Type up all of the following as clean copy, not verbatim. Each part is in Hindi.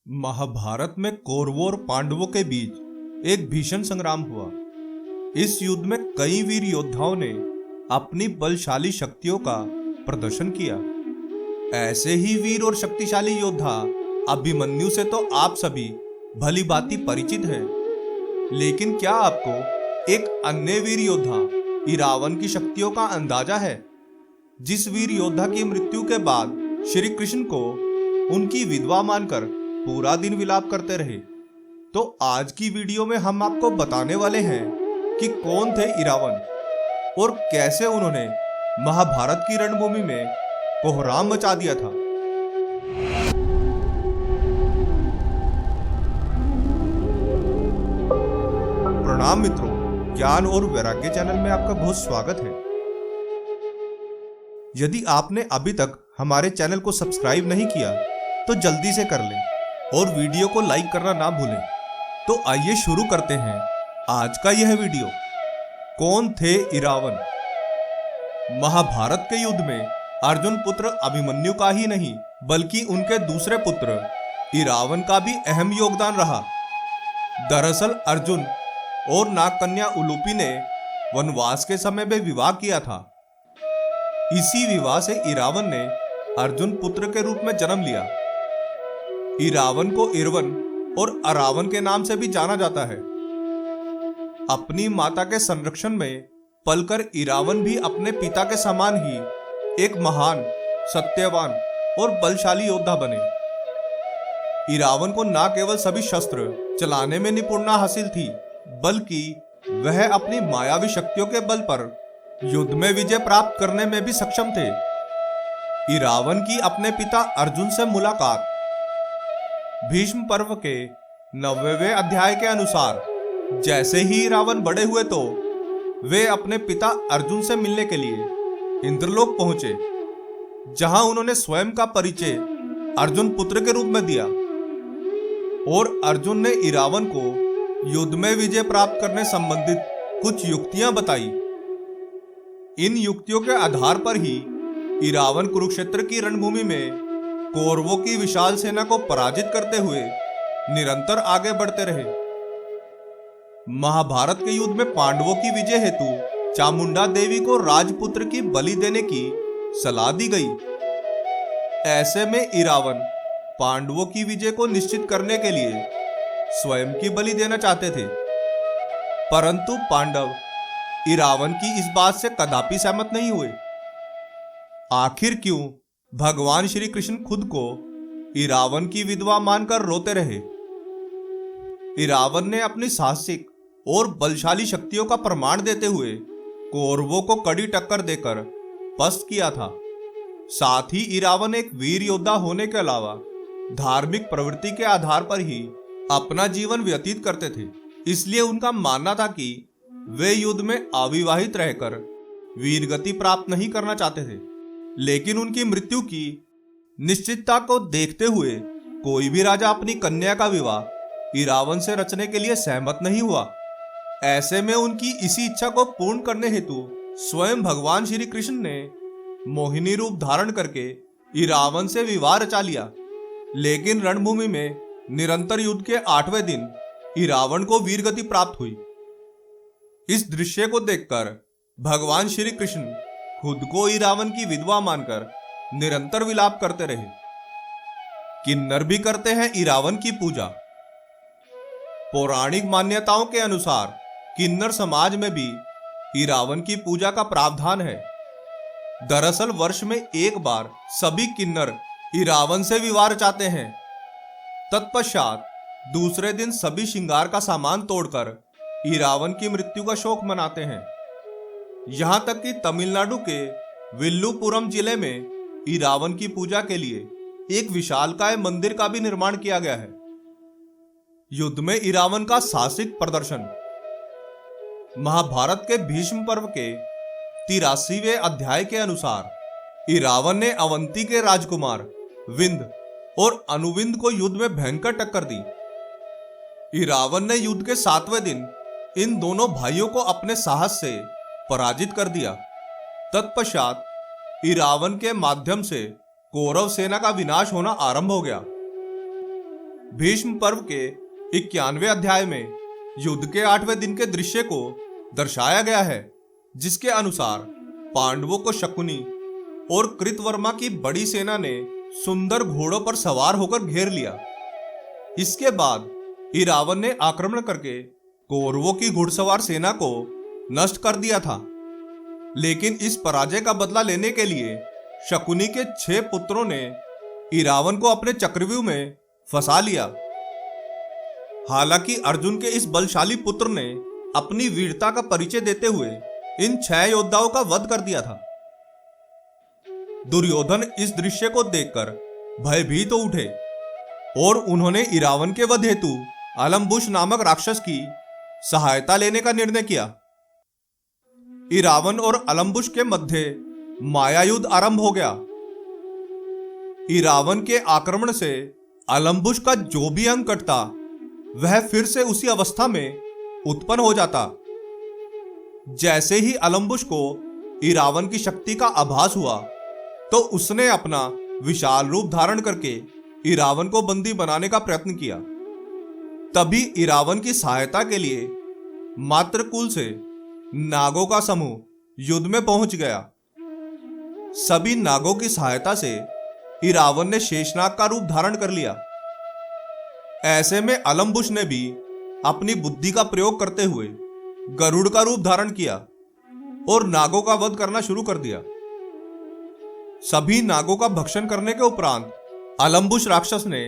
महाभारत में कौरवों और पांडवों के बीच एक भीषण संग्राम हुआ। इस युद्ध में कई वीर योद्धाओं ने अपनी बलशाली शक्तियों का प्रदर्शन किया। ऐसे ही वीर और शक्तिशाली योद्धा अभिमन्यु से तो आप सभी भली भांति परिचित हैं। लेकिन क्या आपको एक अन्य वीर योद्धा इरावन की शक्तियों का अंदाजा है, जिस वीर योद्धा की मृत्यु के बाद श्री कृष्ण को उनकी विधवा मानकर पूरा दिन विलाप करते रहे? तो आज की वीडियो में हम आपको बताने वाले हैं कि कौन थे इरावन और कैसे उन्होंने महाभारत की रणभूमि में कोहराम मचा दिया था। प्रणाम मित्रों, ज्ञान और वैराग्य चैनल में आपका बहुत स्वागत है। यदि आपने अभी तक हमारे चैनल को सब्सक्राइब नहीं किया तो जल्दी से कर लें और वीडियो को लाइक करना ना भूलें। तो आइए शुरू करते हैं आज का यह वीडियो। कौन थे इरावन? महाभारत के युद्ध में अर्जुन पुत्र अभिमन्यु का ही नहीं बल्कि उनके दूसरे पुत्र इरावन का भी अहम योगदान रहा। दरअसल अर्जुन और नागकन्या उलूपी ने वनवास के समय में विवाह किया था। इसी विवाह से इरावन ने अर्जुन पुत्र के रूप में जन्म लिया। इरावन को इरवन और अरावन के नाम से भी जाना जाता है। अपनी माता के संरक्षण में पलकर इरावन भी अपने पिता के समान ही एक महान, सत्यवान और बलशाली योद्धा बने। इरावन को न केवल सभी शस्त्र चलाने में निपुणता हासिल थी, बल्कि वह अपनी मायावी शक्तियों के बल पर युद्ध में विजय प्राप्त करने में भी सक्षम थे। इरावन की अपने पिता अर्जुन से मुलाकात। भीष्म पर्व के 90वें अध्याय के अनुसार जैसे ही इरावन बड़े हुए तो वे अपने पिता अर्जुन से मिलने के लिए इंद्रलोक पहुंचे, जहां उन्होंने स्वयं का परिचय अर्जुन पुत्र के रूप में दिया और अर्जुन ने इरावन को युद्ध में विजय प्राप्त करने संबंधित कुछ युक्तियां बताई। इन युक्तियों के आधार पर ही इरावन कुरुक्षेत्र की रणभूमि में कौरवों की विशाल सेना को पराजित करते हुए निरंतर आगे बढ़ते रहे। महाभारत के युद्ध में पांडवों की विजय हेतु चामुंडा देवी को राजपुत्र की बलि देने की सलाह दी गई। ऐसे में इरावन पांडवों की विजय को निश्चित करने के लिए स्वयं की बलि देना चाहते थे, परंतु पांडव इरावन की इस बात से कदापि सहमत नहीं हुए। आखिर क्यों भगवान श्री कृष्ण खुद को इरावन की विधवा मानकर रोते रहे। इरावन ने अपनी साहसिक और बलशाली शक्तियों का प्रमाण देते हुए कौरवों को कड़ी टक्कर देकर पस्त किया था। साथ ही इरावन एक वीर योद्धा होने के अलावा धार्मिक प्रवृत्ति के आधार पर ही अपना जीवन व्यतीत करते थे। इसलिए उनका मानना था कि वे युद्ध में अविवाहित रहकर वीरगति प्राप्त नहीं करना चाहते थे। लेकिन उनकी मृत्यु की निश्चितता को देखते हुए कोई भी राजा अपनी कन्या का विवाह इरावन से रचने के लिए सहमत नहीं हुआ। ऐसे में उनकी इसी इच्छा को पूर्ण करने हेतु स्वयं भगवान श्री कृष्ण ने मोहिनी रूप धारण करके इरावन से विवाह रचा लिया। लेकिन रणभूमि में निरंतर युद्ध के 8वें दिन इरावन को वीरगति प्राप्त हुई। इस दृश्य को देखकर भगवान श्री कृष्ण खुद को इरावन की विधवा मानकर निरंतर विलाप करते रहे। किन्नर भी करते हैं इरावन की पूजा। पौराणिक मान्यताओं के अनुसार किन्नर समाज में भी इरावन की पूजा का प्रावधान है। दरअसल वर्ष में एक बार सभी किन्नर इरावन से विवाह रचाते हैं। तत्पश्चात दूसरे दिन सभी श्रृंगार का सामान तोड़कर इरावन की मृत्यु का शोक मनाते हैं। यहां तक कि तमिलनाडु के विल्लुपुरम जिले में इरावन की पूजा के लिए एक विशालकाय मंदिर का भी निर्माण किया गया है। युद्ध में इरावन का साहसिक प्रदर्शन। महाभारत के भीष्म पर्व के 83वें अध्याय के अनुसार इरावन ने अवंती के राजकुमार विंद और अनुविंद को युद्ध में भयंकर टक्कर दी। इरावन ने युद्ध के 7वें दिन इन दोनों भाइयों को अपने साहस से पराजित कर दिया। तत्पश्चात इरावन के माध्यम से कौरव सेना का विनाश होना आरंभ हो गया। भीष्म पर्व के 91वें अध्याय में युद्ध के 8वें दिन के दृश्य को दर्शाया गया है, जिसके अनुसार पांडवों को शकुनी और कृतवर्मा की बड़ी सेना ने सुंदर घोड़ों पर सवार होकर घेर लिया। इसके बाद इरावन ने आक्रमण करके कौरवों की घुड़सवार सेना को नष्ट कर दिया था। लेकिन इस पराजय का बदला लेने के लिए शकुनी के 6 पुत्रों ने इरावन को अपने चक्रव्यूह में फंसा लिया। हालांकि अर्जुन के इस बलशाली पुत्र ने अपनी वीरता का परिचय देते हुए इन 6 योद्धाओं का वध कर दिया था। दुर्योधन इस दृश्य को देखकर भयभीत हो उठे और उन्होंने इरावन के वध हेतु अलम्बुश नामक राक्षस की सहायता लेने का निर्णय किया। इरावन और अलम्बुश के मध्य माया युद्ध आरंभ हो गया। इरावन के आक्रमण से अलम्बुश का जो भी अंग कटता वह फिर से उसी अवस्था में उत्पन्न हो जाता। जैसे ही अलम्बुश को इरावन की शक्ति का आभास हुआ तो उसने अपना विशाल रूप धारण करके इरावन को बंदी बनाने का प्रयत्न किया। तभी इरावन की सहायता के लिए मात्रकुल से नागों का समूह युद्ध में पहुंच गया। सभी नागों की सहायता से इरावन ने शेषनाग का रूप धारण कर लिया। ऐसे में अलम्बुश ने भी अपनी बुद्धि का प्रयोग करते हुए गरुड़ का रूप धारण किया और नागों का वध करना शुरू कर दिया। सभी नागों का भक्षण करने के उपरांत अलम्बुश राक्षस ने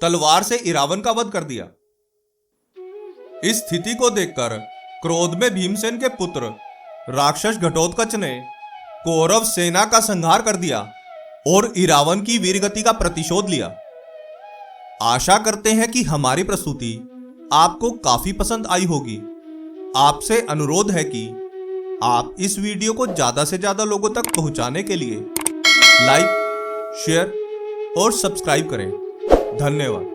तलवार से इरावन का वध कर दिया। इस स्थिति को देखकर क्रोध में भीमसेन के पुत्र राक्षस घटोत्कच ने कौरव सेना का संहार कर दिया और इरावन की वीरगति का प्रतिशोध लिया। आशा करते हैं कि हमारी प्रस्तुति आपको काफी पसंद आई होगी। आपसे अनुरोध है कि आप इस वीडियो को ज्यादा से ज्यादा लोगों तक पहुंचाने के लिए लाइक, शेयर और सब्सक्राइब करें। धन्यवाद।